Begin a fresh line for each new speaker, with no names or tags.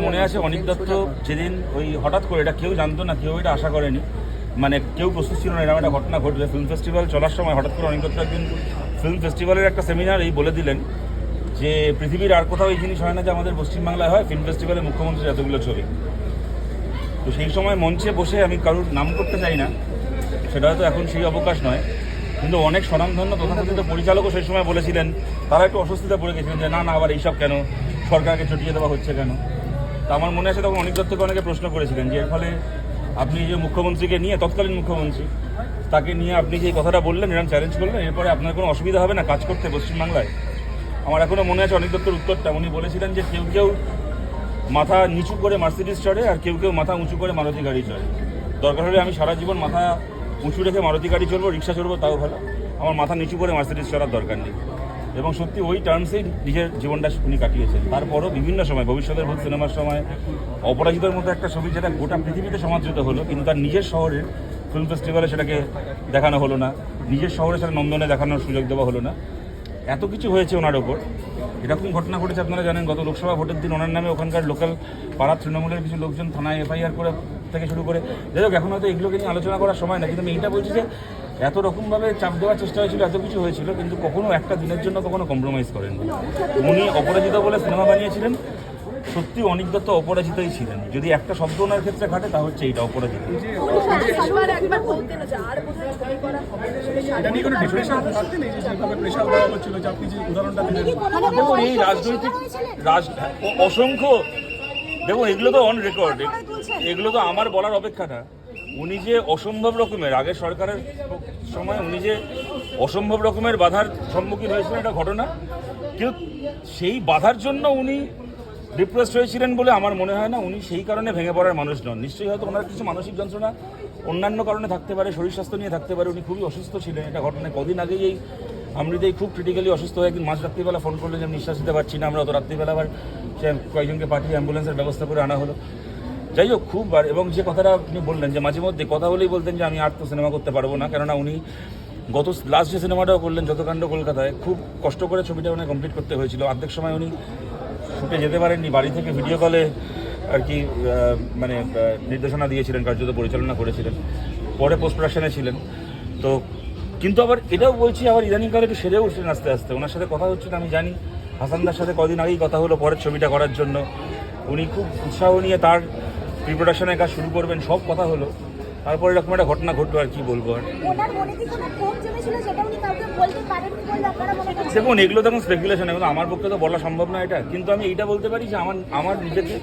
মনে আছে অনিক দত্ত যেদিন ওই হঠাৎ করে, এটা কেউ জানতো না, কেউ এটা আশা করেনি, মানে কেউ প্রস্তুত ছিল না এরকম একটা ঘটনা ঘটবে। ফিল্ম ফেস্টিভ্যাল চলার সময় হঠাৎ করে অনিক দত্ত একদিন ফিল্ম ফেস্টিভ্যালের একটা সেমিনার এই বলে দিলেন যে পৃথিবীর আর কোথাও এই জিনিস হয় না যে আমাদের পশ্চিমবাংলায় হয়, ফিল্ম ফেস্টিভ্যালে মুখ্যমন্ত্রীর এতগুলো ছবি। তো সেই সময় মঞ্চে বসে, আমি কারোর নাম করতে চাই না, সেটা হয়তো এখন সেই অবকাশ নয়, কিন্তু অনেক স্বনামধন্য তথাকথিত পরিচালকও সেই সময় বলেছিলেন, তারা একটু অস্বস্তিতে পড়ে গেছিলেন যে না না আবার এইসব কেন, সরকারকে চটিয়ে দেওয়া হচ্ছে কেন। তো আমার মনে আছে তখন অনিক দত্তকে অনেকে প্রশ্ন করেছিলেন যে এর ফলে আপনি যে মুখ্যমন্ত্রীকে নিয়ে, তৎকালীন মুখ্যমন্ত্রী তাকে নিয়ে আপনি যে কথাটা বললেন, এরকম চ্যালেঞ্জ করলেন, এরপরে আপনার কোনো অসুবিধা হবে না কাজ করতে পশ্চিমবাংলায়? আমার এখনও মনে আছে অনিক দত্তর উত্তরটা। উনি বলেছিলেন যে কেউ কেউ মাথা নিচু করে মার্সিডিজ চড়ে আর কেউ কেউ মাথা উঁচু করে মারুতি গাড়ি চড়ে। দরকার হলে আমি সারা জীবন মাথা উঁচু রেখে মারুতি গাড়ি চলবো, রিক্সা চলবো, তাও ভালো, আমার মাথা নিচু করে মার্সিডিজ চড়ার দরকার নেই। এবং সত্যি ওই টার্মসেই নিজের জীবনটা উনি কাটিয়েছেন। তারপরও বিভিন্ন সময়, ভবিষ্যতের ভূত সিনেমার সময়, অপরাজিতার মতো একটা ছবি যেটা গোটা পৃথিবীতে সমাদৃত হলো, কিন্তু তার নিজের শহরের ফিল্ম ফেস্টিভ্যালে সেটাকে দেখানো হলো না, নিজের শহরে সেটা নন্দনে দেখানোর সুযোগ দেওয়া হলো না। এত কিছু হয়েছে ওনার ওপর। এরকম ঘটনা ঘটেছে, আপনারা জানেন, গত লোকসভা ভোটের দিন ওনার নামে ওখানকার লোকাল পাড়ার তৃণমূলের কিছু লোকজন থানায় এফআইআর করে থেকে শুরু করে, যাই হোক এখন হয়তো এগুলোকে নিয়ে আলোচনা করার সময় না, কিন্তু আমি এইটা বলছি যে এত রকমভাবে চাপ দেওয়ার চেষ্টা হয়েছিল, এত কিছু হয়েছিল, কিন্তু কখনো একটা দিনের জন্য কখনো কম্প্রোমাইজ করেননি। উনি অপরাজিত বলে সিনেমা বানিয়েছিলেন, সত্যি অনিক দত্ত অপরাজিতই ছিলেন। যদি একটা শব্দ ওনার ক্ষেত্রে ঘটে তা হচ্ছে এইটা, অপরাজিত। এই রাজনৈতিক অসংখ্য, দেখুন এগুলো তো অন রেকর্ড, এগুলো তো আমার বলার অপেক্ষা না। উনি যে অসম্ভব রকমের, আগের সরকারের সময় উনি যে অসম্ভব রকমের বাধার সম্মুখীন হয়েছিলেন, এটা ঘটনা, কিন্তু সেই বাধার জন্য উনি ডিপ্রেসড হয়েছিলেন বলে আমার মনে হয় না। উনি সেই কারণে ভেঙে পড়ার মানুষ নন। নিশ্চয়ই হয়তো ওনার কিছু মানসিক যন্ত্রণা অন্যান্য কারণে থাকতে পারে, শরীর স্বাস্থ্য নিয়ে থাকতে পারে। উনি খুবই অসুস্থ ছিলেন, এটা ঘটনা। কদিন আগেই এই আমৃতেই খুব ক্রিটিক্যালি অসুস্থ হয়ে একদিন মাঝ রাত্রিবেলা ফোন করলেন যে আমি নিঃশ্বাস দিতে পারছি না। আমরা অত রাত্রিবেলা আবার সে কয়েকজনকে পাঠিয়ে অ্যাম্বুলেন্সের ব্যবস্থা করে আনা হলো। যাই হোক, খুব, এবং যে কথাটা আপনি বললেন যে মাঝে মধ্যে কথা বলেই বলতেন যে আমি আর তো সিনেমা করতে পারবো না, কেননা উনি গত লাস্ট যে সিনেমাটাও করলেন যতকাণ্ড কলকাতায়, খুব কষ্ট করে ছবিটা ওনাকে কমপ্লিট করতে হয়েছিল। অর্ধেক সময় উনি শুটে যেতে পারেননি, বাড়ি থেকে ভিডিও কলে আর কি মানে নির্দেশনা দিয়েছিলেন, কার্যত পরিচালনা করেছিলেন, পরে পোস্ট প্রোডাকশনে ছিলেন। তো কিন্তু আবার এটাও বলছি, আবার ইদানিংকালে একটু সেরে উঠছেন আস্তে আস্তে। ওনার সাথে কথা হচ্ছে, আমি জানি হাসানদার সাথে কদিন আগেই কথা হলো পরের ছবিটা করার জন্য। উনি খুব উৎসাহ নিয়ে তার প্রি প্রোডাকশনের কাজ শুরু করবেন, সব কথা হলো। তারপর এরকম একটা ঘটনা ঘটলো, আর কি বলবো। আর দেখুন এগুলো তখন স্পেকুলেশন, এখন আমার পক্ষে তো বলা সম্ভব না এটা, কিন্তু আমি এইটা বলতে পারি যে আমার নিজেকে